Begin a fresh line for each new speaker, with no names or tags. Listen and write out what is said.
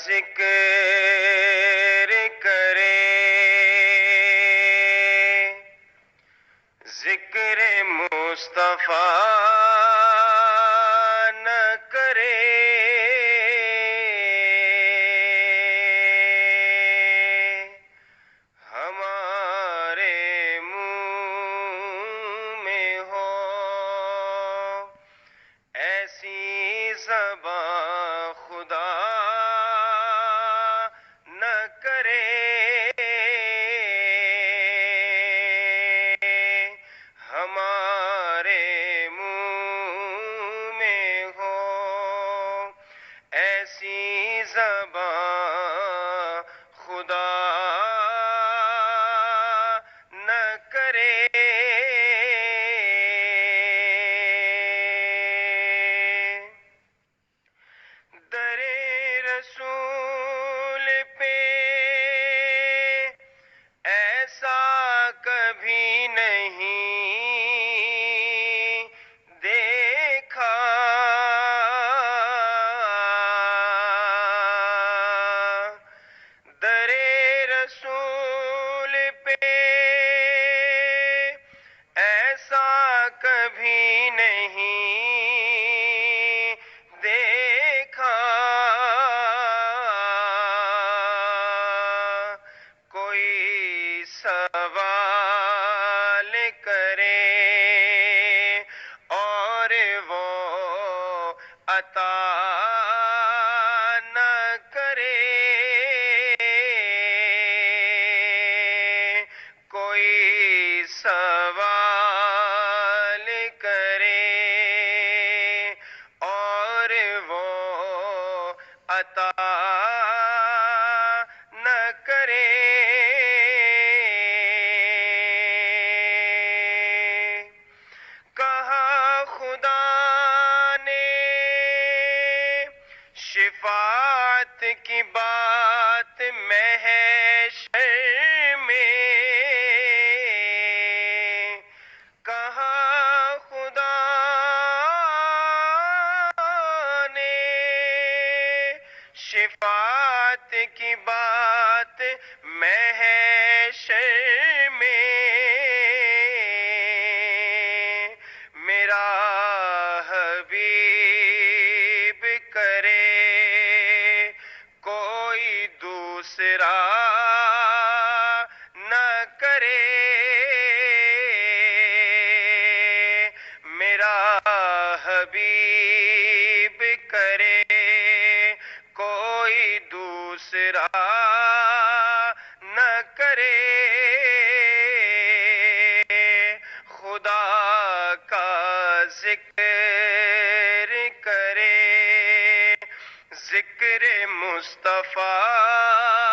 ذکر کرے، ذکر مصطفیٰ نہ کرے، ہمارے منہ میں ہو ایسی زبان خدا نہ کرے، ہمارے منہ میں ہو ایسی زبان خدا نہ کرے۔ در رسول پہ ایسا کبھی نہیں دیکھا، در رسول پہ ایسا کبھی نہیں دیکھا، کوئی سوال کرے اور وہ عطا نہ کرے، کوئی سوال کرے اور وہ عطا نہ کرے۔ کہا خدا نے شفاعت کی بات محشر میں، کہا خدا نے شفاعت کی بات محشر میں، میرا حبیب کرے کوئی دوسرا نہ کرے، میرا حبیب کرے کوئی دوسرا نہ کرے، خدا کا ذکر کرے، ذکر مصطفیٰ